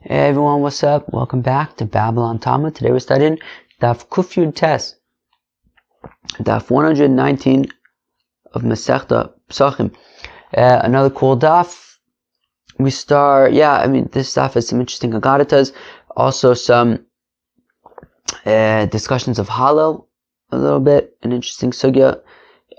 Hey everyone, what's up? Welcome back to Babylon Talmud. Today we're studying Daf Kufyud Tes, Daf 119 of Masechta Pesachim. Another cool daf. We start, this daf has some interesting agaritas, also some discussions of Hallel, a little bit, an interesting sugya,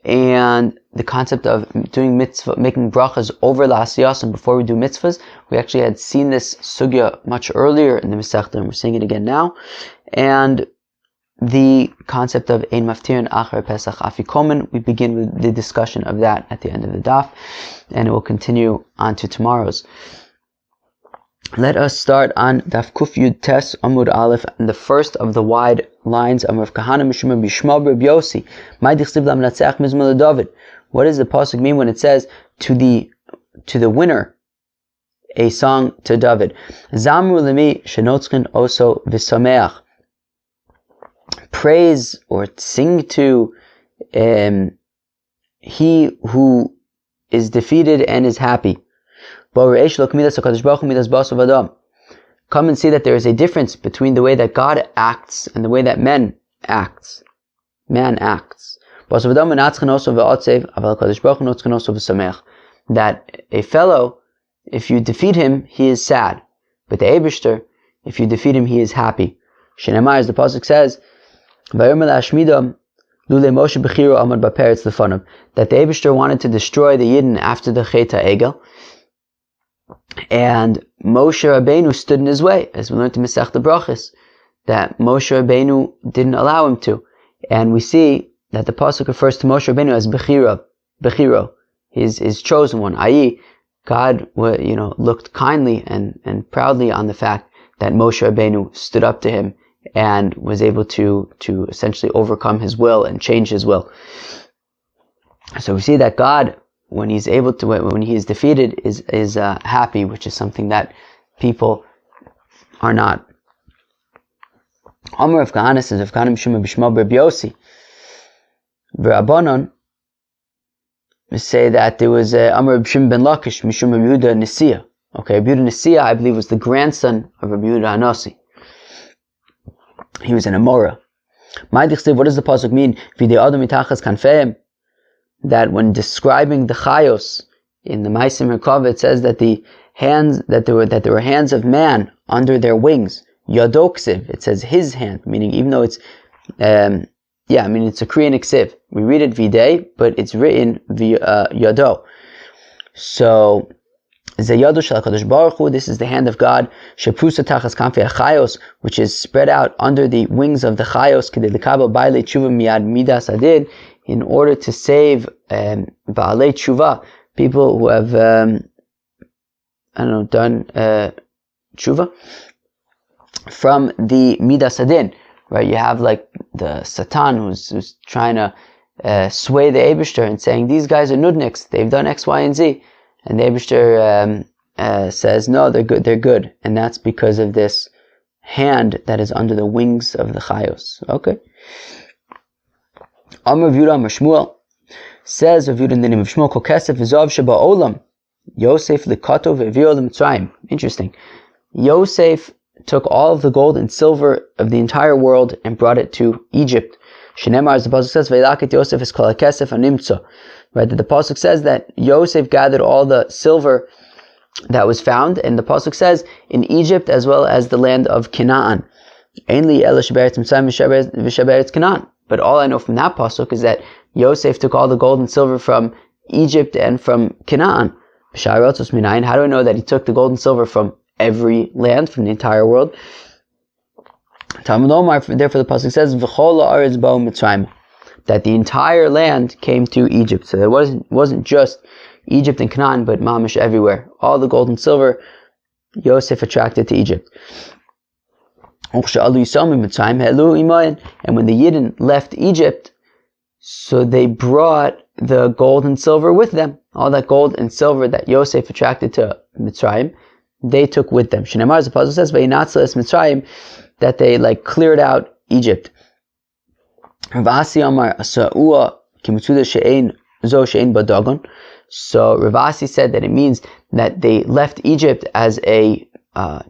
and the concept of doing mitzvah, making brachas over la'asiyas, and before we do mitzvahs. We actually had seen this sugya much earlier in the Masechta, and we're seeing it again now. And the concept of ein maftirin achar Pesach Afikoman, we begin with the discussion of that at the end of the daf, and it will continue on to tomorrow's. Let us start on Daf Kufyud Tes Amud Aleph, and the first of the wide lines. Amar of Kahana Mishma Bishma Reb Yossi. Mai dichsiv lamnatzeach mizmor David. What does the pasuk mean when it says to the winner a song to David? Zamru lemi shenotzkin oso v'sameach. Praise or sing to he who is defeated and is happy. Come and see that there is a difference between the way that God acts and the way that man acts. That a fellow, if you defeat him, he is sad. But the Eibishter, if you defeat him, he is happy. Shenemar, as the pasuk says, that the Eibishter wanted to destroy the Yidden after the Chet HaEgel, and Moshe Rabbeinu stood in his way, as we learned in Masechta Brachos, that Moshe Rabbeinu didn't allow him to. And we see that the pasuk refers to Moshe Rabbeinu as Bechiro, his chosen one, i.e., God looked kindly and proudly on the fact that Moshe Rabbeinu stood up to him and was able to essentially overcome his will and change his will. So we see that God, when he is defeated, is happy, which is something that people are not. Amar of Kahana says, of Kahana Mishma Bishma Reb Yossi. V'Rabbanon say that there was Amar of Shimon ben Lakish Mishum Reb Yehuda Nesiya. Okay, Reb Yehuda Nesiya, I believe, was the grandson of Reb Yehuda Hanasi. He was an Amora. What does the pasuk mean? V'dei Adam mitachas kanfeim. That when describing the chayos in the Maisim Merkava, it says that there were hands of man under their wings. Yadoksiv, it says his hand, meaning even though it's it's a Korean ksiv. We read it videi, but it's written yado. So zayado shel HaKadosh Baruch Hu, this is the hand of God. Sheprusa tachas kanfei chayos, which is spread out under the wings of the chayos. Kedei lekabel ba'alei tshuva miyad midas adid, in order to save ba'alei tshuva, people who have done tshuva from the midas adin. Right, you have like the Satan who's trying to sway the Eibishter and saying these guys are nudniks, they've done X, Y, and Z, and the Eibishter says no, they're good, and that's because of this hand that is under the wings of the chayos. Okay. Amar Yehuda Amar Shmuel says of Yehuda in the name of Shmuel, Kol kesef v'zav sheba olam Yosef likato ve'vio l'Mitzrayim. Interesting. Yosef took all of the gold and silver of the entire world and brought it to Egypt. Shenemar, as the pasuk says, Veilaket Yosef es kol kesef animtza. Right, that the pasuk says that Yosef gathered all the silver that was found, and the pasuk says in Egypt as well as the land of Canaan. Ainli ela sheberetz Mitzrayim v'sheberetz Canaan. But all I know from that pasuk is that Yosef took all the gold and silver from Egypt and from Canaan. How do I know that he took the gold and silver from every land, from the entire world? Therefore the pasuk says that the entire land came to Egypt. So there wasn't just Egypt and Canaan, but mamish everywhere. All the gold and silver Yosef attracted to Egypt. And when the Yidden left Egypt, so they brought the gold and silver with them. All that gold and silver that Yosef attracted to Mitzrayim, they took with them. Shenemar, as the pasuk says, Mitzrayim, that they cleared out Egypt. So Ravasi said that it means that they left Egypt as a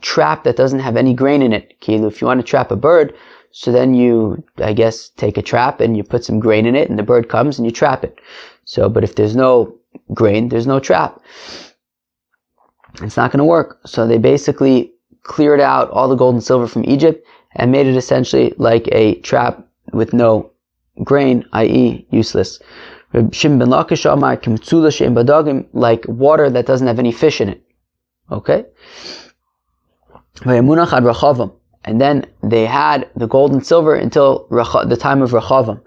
trap that doesn't have any grain in it. If you want to trap a bird, so then you, I guess, take a trap and you put some grain in it, and the bird comes and you trap it. So, but if there's no grain, there's no trap. It's not going to work. So they basically cleared out all the gold and silver from Egypt and made it essentially like a trap with no grain, i.e. useless. Shimon ben Lakish Amar Kimtzula she'en badagim, like water that doesn't have any fish in it. Okay? And then they had the gold and silver until the time of Rechavam.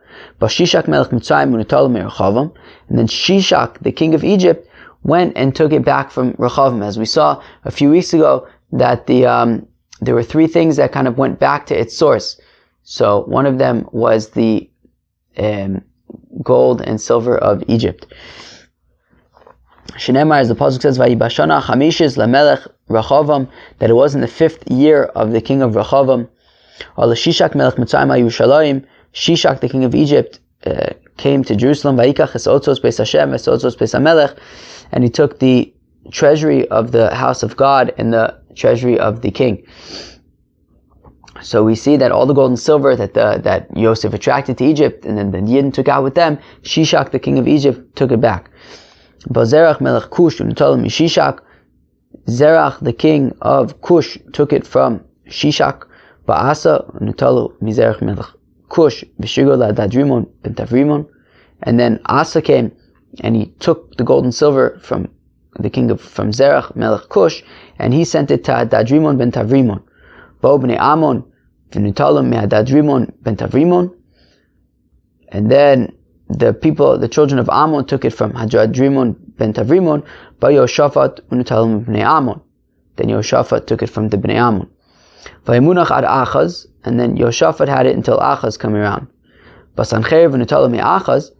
And then Shishak, the king of Egypt, went and took it back from Rechavam. As we saw a few weeks ago, that there were three things that kind of went back to its source. So one of them was the gold and silver of Egypt. Shenemar, as the pasuk says, "Vayibashana chamishis lamelech Rechavam," that it was in the 5th year of the king of Rechavam. Al Shishak melech Mitzrayim Yerushalayim, Shishak, the king of Egypt, came to Jerusalem. Vayikach es otzos beis Hashem, es otzos beis Hamelech, and he took the treasury of the house of God and the treasury of the king. So we see that all the gold and silver that Yosef attracted to Egypt, and then the Yidden took out with them, Shishak, the king of Egypt, took it back. Zerach melech Kush unitalu mishishak. Zerach, the king of Kush, took it from Shishak. Ba'asa unitalu mizerach melech Kush v'shigol la'dadrimon ben Tavrimon. And then Asa came and he took the gold and silver from the king from Zerach melech Kush, and he sent it to Dadrimon ben Tavrimon. Bo b'nei Amon v'nitalu me'adadrimon ben Tavrimon. And then the children of Ammon took it from Hadadrimon ben Tavrimon, by Yoshaphat unitalim bnei Ammon. Then Yoshaphat took it from the bnei Ammon. Vayimunach ad Achaz, and then Yoshaphat had it until Achaz came around. Basancherev unitalim Achaz,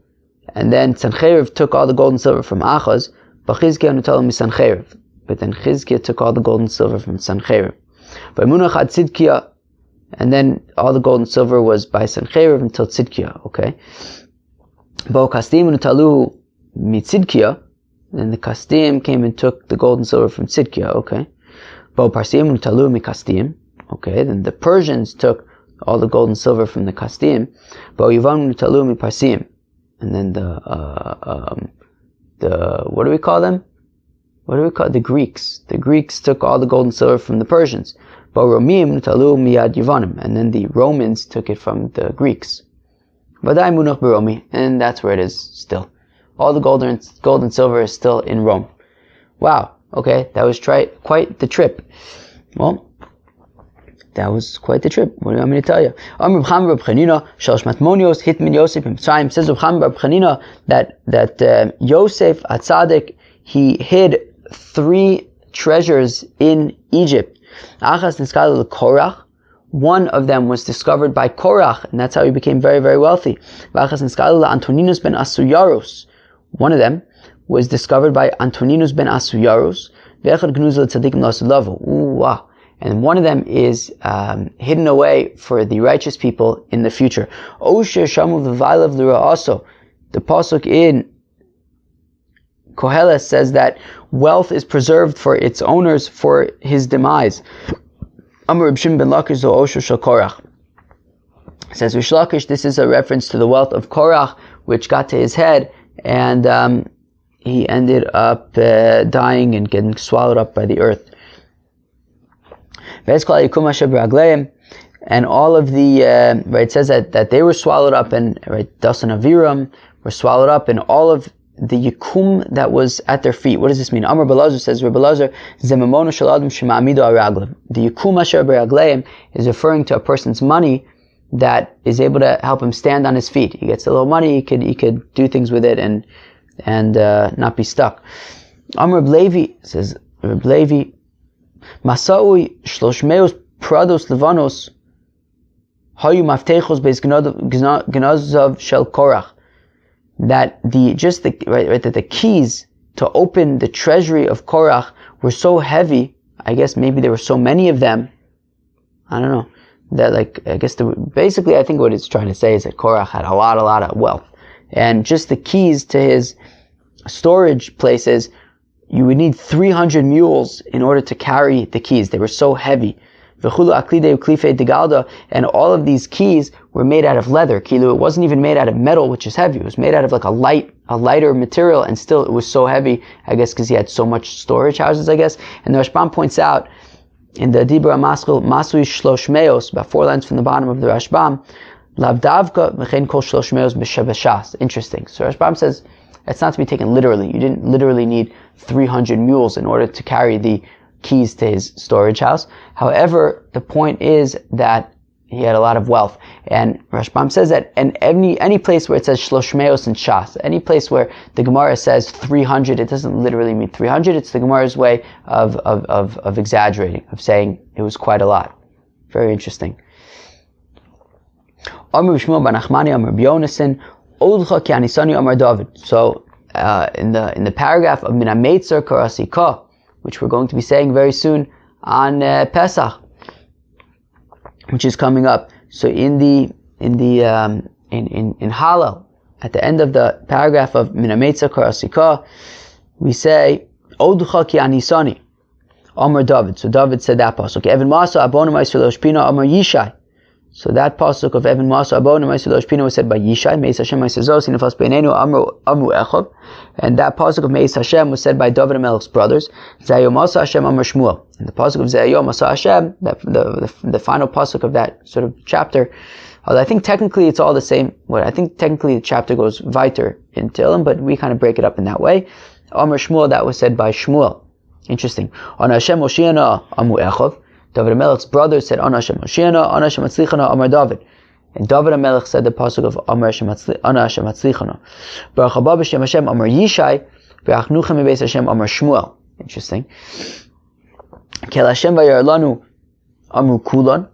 and then Sancherev took all the gold and silver from Achaz. Bachizkiah unitalim Sancherev, but then Chizkiah took all the gold and silver from Sancherev. Vayimunach ad Tzidkiah, and then all the gold and silver was by Sancherev until Tzidkiah. Okay. Bo Kastim unitalu mitzidkiah, and the Kastim came and took the gold and silver from Tzidkiah. Okay. Bo Parsim unitalu mikastim. Okay. Then the Persians took all the gold and silver from the Kastim. Bo Yivan unitalu miparsim, and then the what do we call them? The Greeks. The Greeks took all the gold and silver from the Persians. Bo Romim unitalu miyad Yivanim, and then the Romans took it from the Greeks. And that's where it is still. All the gold and silver is still in Rome. Wow. Okay, that was quite the trip. Well, that was quite the trip. What do you want me to tell you? Says Reb Chaim Bar Chanina that Yosef Atzadik, he hid 3 treasures in Egypt. Achas niskal Korach. One of them was discovered by Korach, and that's how he became very, very wealthy. Antoninus ben Asuyarus. One of them was discovered by Antoninus ben Asuyarus. And one of them is hidden away for the righteous people in the future. The pasuk in Koheles says that wealth is preserved for its owners for his demise. Amar Reb Shimon ben Lakish zo osher shel Korach. Says Rish Lakish, this is a reference to the wealth of Korach, which got to his head, and he ended up dying and getting swallowed up by the earth. And all of the it says that they were swallowed up, and Dasan Aviram were swallowed up, and all of the yikum that was at their feet. What does this mean? Amar Belazar says, Reb Belazar, Zemamonu shel adam shema'amidu araglim. The yikum asher be'ragleim is referring to a person's money that is able to help him stand on his feet. He gets a little money, he could do things with it and not be stuck. Amar Reb Levi says, Reb Levi, Masa'ui shloshmeus prados levanos hayu maftechos beis gnazav shel Korach. That the keys to open the treasury of Korach were so heavy. I guess maybe there were so many of them. I don't know. That basically I think what it's trying to say is that Korach had a lot of wealth, and just the keys to his storage places, you would need 300 mules in order to carry the keys. They were so heavy. And all of these keys were made out of leather. It wasn't even made out of metal, which is heavy. It was made out of like a lighter material, and still it was so heavy, I guess, because he had so much storage houses, I guess. And the Rashbam points out in the Dibra Maskil, Masui Shlosh Meos, about 4 lines from the bottom of the Rashbam, Lavdavka v'chein kol shlosh meos b'shas. Interesting. So Rashbam says it's not to be taken literally. You didn't literally need 300 mules in order to carry the keys to his storage house. However, the point is that he had a lot of wealth. And Rashbam says that in any place where it says shlosh meos and shas, any place where the Gemara says 300, it doesn't literally mean 300. It's the Gemara's way of exaggerating, of saying it was quite a lot. Very interesting. So in the paragraph of Mina Meitzer Karasika, which we're going to be saying very soon on Pesach, which is coming up. So in Hallel, at the end of the paragraph of Mina Meitzer Karasika, we say Odcha Ki Anisani Amar David. So David said that pasuk. Evan Masa Abonam Yisrael Shpina Amar Yishai. So that pasuk of Evan Masa Abonam Yisrael Shpina was said by Yishai. Meis Hashem Yisrael Sinafas Beinenu Amru Echov. And that pasuk of Meis Hashem was said by David HaMelech's brothers. Zayom Masa Hashem Amar Shmuel. And the pasuk of Zayom Masa Hashem, the final pasuk of that sort of chapter, although I think technically it's all the same. I think technically the chapter goes weiter in Tehillim, but we kind of break it up in that way. Amar Shmuel, that was said by Shmuel. Interesting. On Hashem Moshiana Amu Echov. David HaMelech's brother said, Ana Hashem Moshiana, Ana Hashem Matzlichana, Amar David. And David HaMelech said the pasuk of Ana Hashem Matzlichana. Baruch haba b'shem Hashem Amar Yishai, V'achnuchem mebeis Hashem Amar Shmuel. Interesting. Kel Hashem v'yar lanu Amru Kulan.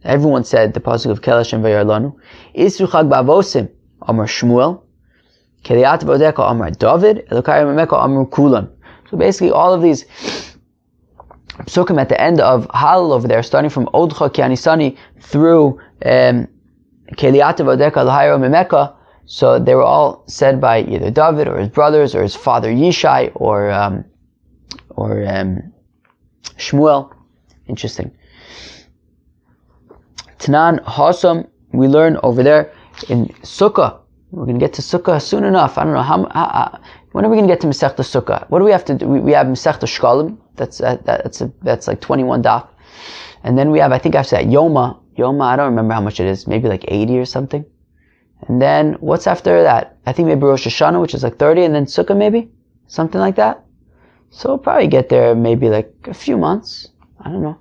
Everyone said the pasuk of Kel Hashem v'yar lanu. Isru chag ba'avosim Amar Shmuel. Keliat v'odeka Amar David. Elokai Memeka Amru Kulan. So basically all of these psukim at the end of Hallel over there, starting from Odcha Ki Anisani through Keliat v'odeka l'hayro Memeka, so they were all said by either David or his brothers or his father Yishai or Shmuel. Interesting. Tanan Hasam, we learn over there in Sukkah. We're going to get to Sukkah soon enough. I don't know when are we going to get to Masechta Sukkah? What do we have to do? We have Masechta Shkalim. That's like 21 daf. And then we have, I think after that, Yoma, I don't remember how much it is, maybe like 80 or something. And then what's after that? I think maybe Rosh Hashanah, which is like 30, and then Sukkah maybe? Something like that. So we'll probably get there maybe like a few months. I don't know.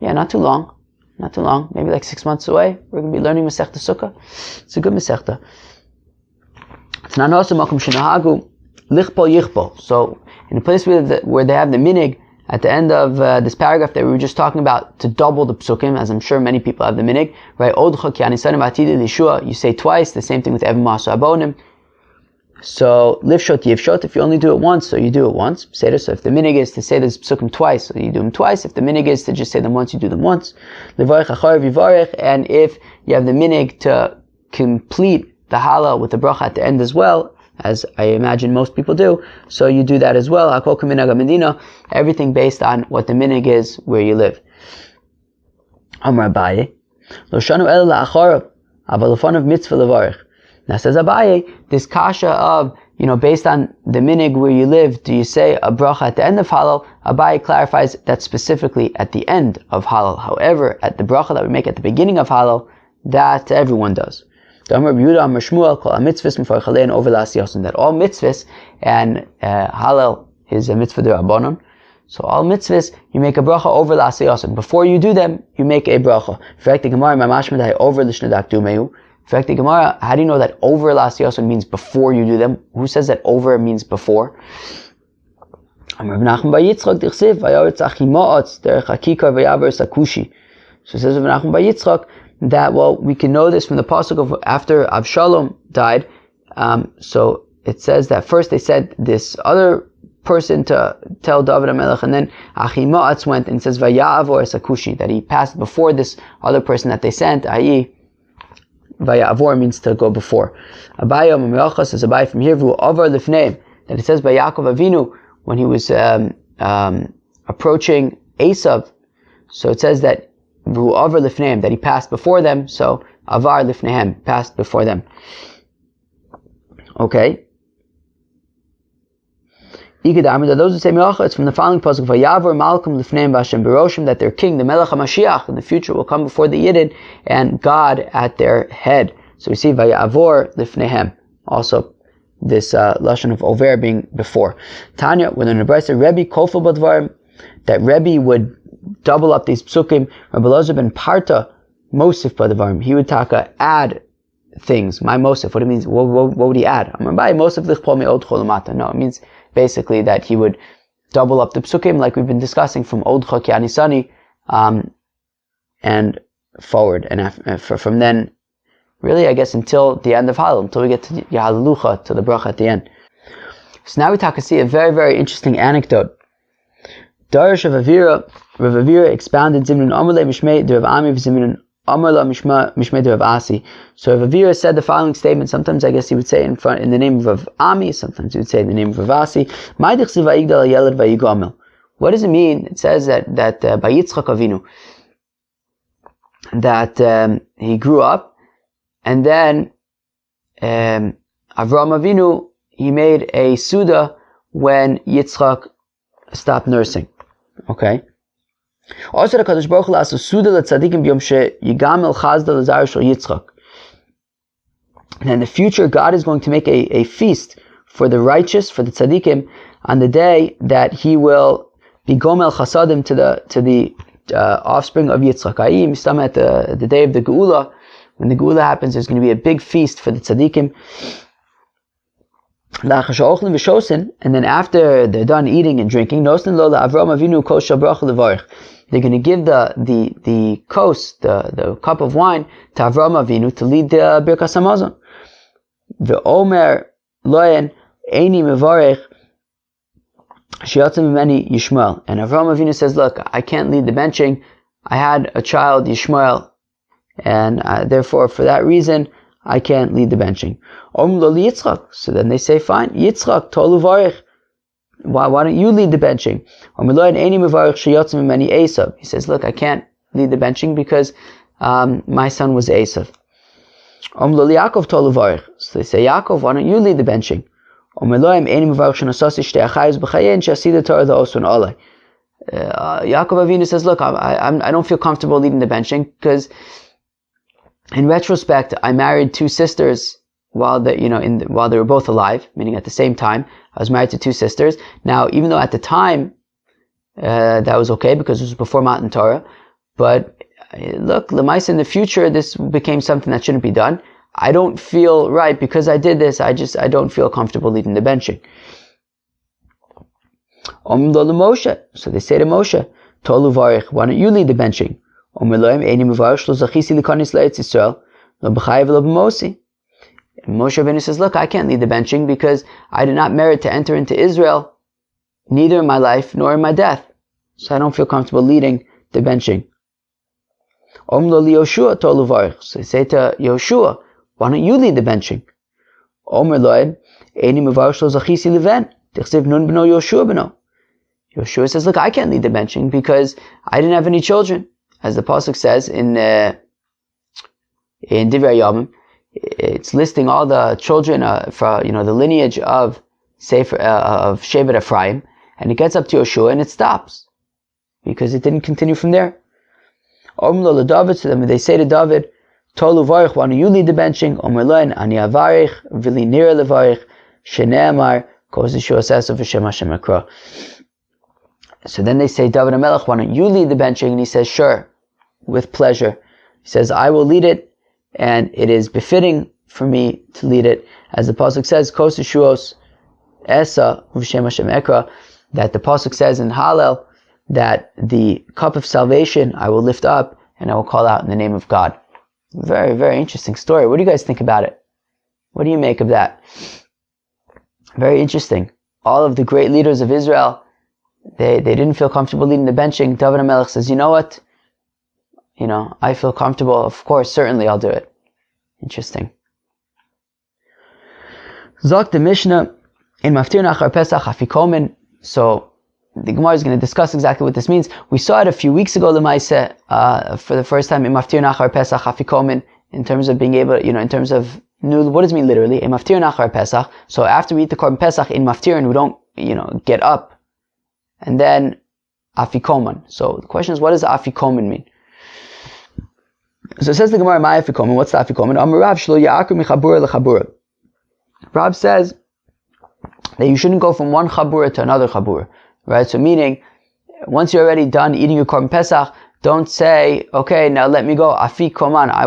Yeah, not too long. Maybe like 6 months away. We're going to be learning Masechta Sukkah. It's a good Masechta. So in a place where they have the minig at the end of this paragraph that we were just talking about, to double the psukim, as I'm sure many people have the minig, right? You say twice. The same thing with Evan Masu Abonim. So livshot yivshot, if you only do it once, so you do it once. So if the minig is to say this psukim twice, so you do them twice. If the minig is to just say them once, you do them once. And if you have the minig to complete the Hallel with the bracha at the end as well, as I imagine most people do, so you do that as well. Everything based on what the minig is where you live. Amar Abaye, now says Abaye, this kasha of, based on the minig where you live, do you say a bracha at the end of Hallel? Abaye clarifies that specifically at the end of Hallel. However, at the bracha that we make at the beginning of Hallel, that everyone does. That all mitzvahs, and Hallel is a mitzvah d'Rabbanan, so all mitzvahs, you make a bracha over l'asiyasin. Before you do them, you make a bracha. In fact, the Gemara, how do you know that over l'asiyasin means before you do them? Who says that over means before? So it says Rav Nachman bar Yitzchak that, we can know this from the pasuk of after Avshalom died. So it says that first they said this other person to tell David HaMelech, and then Achimaatz went and says Vaya'avor Sakushi, that he passed before this other person that they sent, i.e. Vaya'avor means to go before. Abaye Mamiyachas says Abaye from here, Vu Avar Lifneim, that it says by Yaakov Avinu, when he was approaching Esav. So it says that V'hu avar lifnehem, that he passed before them. So avar lifnehem, passed before them. Okay. Those who say Melacha, it's from the following pasuk: Vayavor Malkum Lifneim Vashem Beroshim, that their king, the Melech HaMashiach, in the future will come before the Yidden, and God at their head. So we see Vayavor Lifnehem. Also, this lashon of over being before. Tanya, when the Nebraisa Rebbe Kofel Badvarim, that Rebbe would double up these psukim. Rabbi Elazar ben Parta Mosif Badvarim, he would add things. My Mosif, what it means? What would he add? I'm by Mosif Lichpol Me Od Cholamata. No, it means basically that he would double up the psukim, like we've been discussing from Odcha Kianisani, and forward, and from then, really, I guess until the end of Hallel, until we get to Yahalelucha, to the bracha at the end. So now we see a very, very interesting anecdote. Darish Rav Avira expounded Zimrin Amalei Mishmei Rav Ami Zimrin Amarla Mishmei Rav Asi. So Rav Avira said the following statement. Sometimes I guess he would say in the name of Rav Ami. Sometimes he would say in the name of Rav Asi. What does it mean? It says that by Yitzchak Avinu, that he grew up, and then Avraham Avinu, he made a suda when Yitzchak stopped nursing. Okay. Also, the Kadosh Baruch Hu asked suda letzadikim b'yom sheyigamel chazda lezar shel Yitzchak. And in the future, God is going to make a feast for the righteous, for the tzadikim, on the day that He will be gomel chasadim to the offspring of Yitzchak. I.e., at the day of the Geula, when the Geula happens, there's going to be a big feast for the tzadikim. And then after they're done eating and drinking, they're going to give the kos, the cup of wine, to Avraham Avinu to lead the Birkas Hamazon. The Omer Loyen Eini Mevarech Shiyatzim Mimeni Yishmael. And Avraham Avinu says, look, I can't lead the benching. I had a child, Yishmael, and therefore for that reason I can't lead the benching. So then they say, fine, Yitzchak, Tolu Varech. Why don't you lead the benching? He says, look, I can't lead the benching because my son was Esav. So they say, Yaakov, why don't you lead the benching? Yaakov Avinu says, look, I don't feel comfortable leading the benching because in retrospect, I married two sisters while they were both alive, meaning at the same time. I was married to two sisters. Now, even though at the time that was okay because it was before Matan Torah, but look, Lemaisa, in the future, this became something that shouldn't be done. I don't feel right because I did this. I don't feel comfortable leading the benching. So they say to Moshe, Tolu Varich, why don't you lead the benching? And Moshe Rabbeinu says, look, I can't lead the benching because I did not merit to enter into Israel, neither in my life nor in my death. So I don't feel comfortable leading the benching. So they say to Yoshua, why don't you lead the benching? Yoshua says, look, I can't lead the benching because I didn't have any children. As the pasuk says in Divrei Yomim, it's listing all the children for the lineage of Shevet Ephraim, and it gets up to Yoshua and it stops because it didn't continue from there. So then they say to David, Tolu Varich, why don't you lead the benching? Omer Loin Ani Avarich Vili Nira Levarich Sheneamar Kos Yeshua Sesav V'Shem Hashem Ekra. So then they say, David HaMelech, why don't you lead the benching? And he says, sure, with pleasure. He says, I will lead it, and it is befitting for me to lead it. As the pasuk says, Kos Yeshuos Esa V'Shem Hashem Ekra, that the pasuk says in Hallel that the cup of salvation I will lift up and I will call out in the name of God. Very, very interesting story. What do you guys think about it? What do you make of that? Very interesting. All of the great leaders of Israel, they didn't feel comfortable leading the benching. David HaMelech says, you know what? I feel comfortable. Of course, certainly I'll do it. Interesting. Zok the Mishnah in Maftir Nachar Pesach Afikoman So the Gemara is going to discuss exactly what this means. We saw it a few weeks ago, Lemaise, for the first time in Maftir Nachar Pesach Afikoman, in terms of being able, in terms of, what does it mean literally? In Maftir Nachar Pesach. So after we eat the Korban Pesach in Maftir, and we don't, get up, and then Afikoman. So the question is, what does Afikoman mean? So it says the Gemara, my Afikoman, what's the Afikoman? Rav shlo ya'akur michabura lechabura. Rav says that you shouldn't go from one chabura to another chabura. Right, so meaning, once you're already done eating your Korban Pesach, don't say, okay, now let me go, Afikoman, I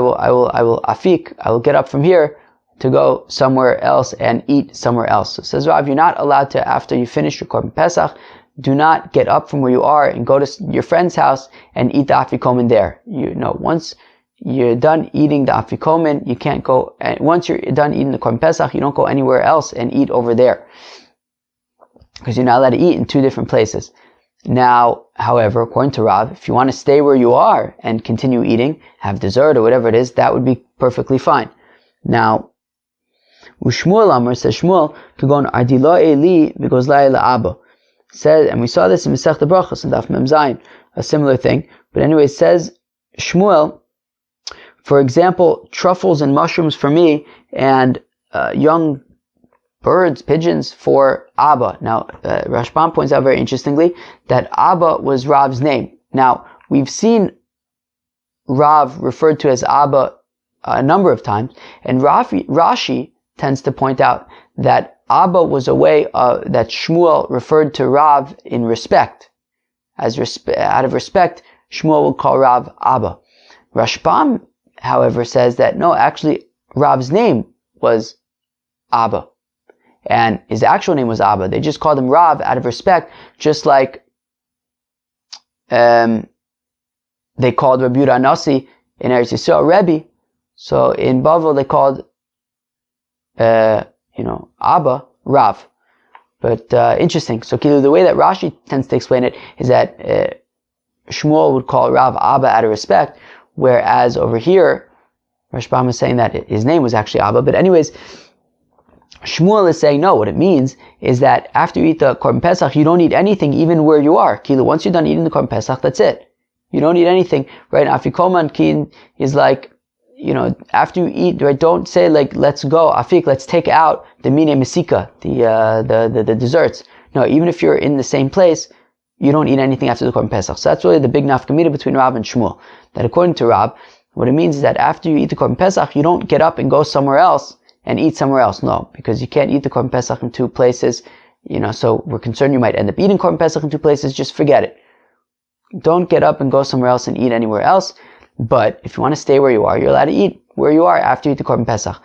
will get up from here to go somewhere else and eat somewhere else. So says Rav, you're not allowed to, after you finish your Korban Pesach, do not get up from where you are and go to your friend's house and eat the Afikoman there. Once you're done eating the Afikoman, you can't go, and once you're done eating the Korban Pesach, you don't go anywhere else and eat over there, because you're not allowed to eat in two different places. Now, however, according to Rav, if you want to stay where you are and continue eating, have dessert or whatever it is, that would be perfectly fine. Now, Shmuel Amar says, Shmuel, Kagon Ardila Eli Vigozlai La'aba. Says, and we saw this in Masech the Brachos and Daf Mem Zayin, a similar thing. But anyway, it says, Shmuel, for example, truffles and mushrooms for me, and young birds, pigeons for Abba. Now, Rashbam points out very interestingly that Abba was Rav's name. Now, we've seen Rav referred to as Abba a number of times, and Rashi tends to point out that Abba was a way that Shmuel referred to Rav in respect. Out of respect, Shmuel would call Rav Abba. Rashbam, however, says that no, actually, Rav's name was Abba. And his actual name was Abba. They just called him Rav out of respect, just like they called Rabbi Yehuda Anasi in Eretz Yisrael Rebbe. So in Bavel they called Abba Rav. But interesting. So the way that Rashi tends to explain it is that Shmuel would call Rav Abba out of respect, whereas over here Rashbam is saying that his name was actually Abba. But anyways, Shmuel is saying no, what it means is that after you eat the Korban Pesach, you don't eat anything even where you are. Once you're done eating the Korban Pesach, that's it. You don't eat anything, right? Afikoman Kin is like, after you eat, right, don't say like, let's go, Afik, let's take out the Mine Mesika, the desserts. No, even if you're in the same place, you don't eat anything after the Korban Pesach. So that's really the big nafkamita between Rav and Shmuel. That according to Rav, what it means is that after you eat the Korban Pesach, you don't get up and go somewhere else and eat somewhere else. No, because you can't eat the Korban Pesach in two places. So we're concerned you might end up eating Korban Pesach in two places. Just forget it. Don't get up and go somewhere else and eat anywhere else. But if you want to stay where you are, you're allowed to eat where you are after you eat the Korban Pesach.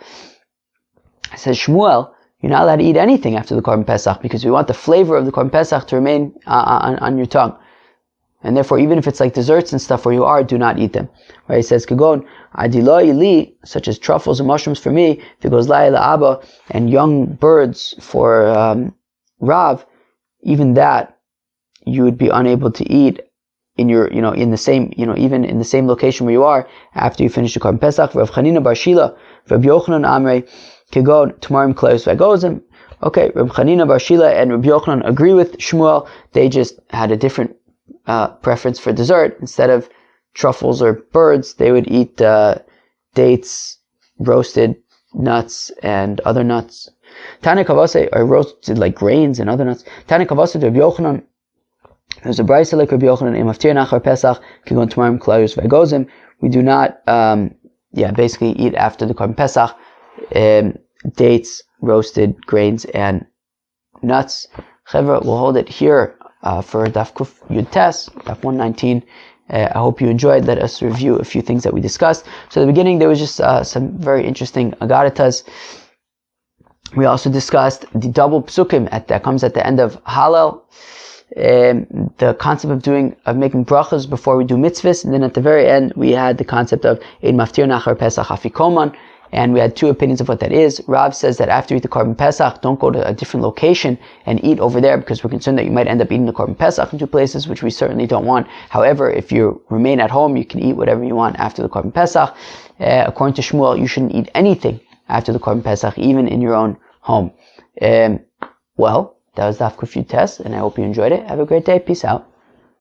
It says Shmuel, you're not allowed to eat anything after the Korban Pesach because we want the flavor of the Korban Pesach to remain on your tongue. And therefore, even if it's like desserts and stuff where you are, do not eat them. Right? It says, Kagon, Adiloi li, such as truffles and mushrooms for me, Vigozlai la'aba, and young birds for Rav, even that you would be unable to eat in your, in the same, even in the same location where you are after you finish the Korban Pesach. Rav Chanina bar Shila, Rav Yochanan Amrei, Kagon, Tamarim Kleus Vagozim. Okay, Rav Chanina bar Shila and Rav Yochanan agree with Shmuel. They just had a different preference for dessert. Instead of truffles or birds, they would eat dates, roasted nuts, and other nuts. Tana Kavase are roasted like grains and other nuts. Tana Kavase to Rabbi Yochanan. There's a brayso like Rabbi Yochanan in Maftir Nachar Pesach Kigon Tamarim Klayus Vegozim. We do not, basically eat after the Korban Pesach dates, roasted grains, and nuts. Chevra, we'll hold it here for Daf Kuf Yud Tes, Daf 119. I hope you enjoyed. Let us review a few things that we discussed. So at the beginning, there was just some very interesting agaritas. We also discussed the double psukim that comes at the end of Hallel, the concept of making brachas before we do mitzvahs, and then at the very end we had the concept of ein maftir nachar Pesach Afikoman, and we had two opinions of what that is. Rav says that after you eat the Korban Pesach, don't go to a different location and eat over there because we're concerned that you might end up eating the Korban Pesach in two places, which we certainly don't want. However, if you remain at home, you can eat whatever you want after the Korban Pesach. According to Shmuel, you shouldn't eat anything after the Korban Pesach, even in your own home. That was Daf Kuf Yud Tes, and I hope you enjoyed it. Have a great day. Peace out.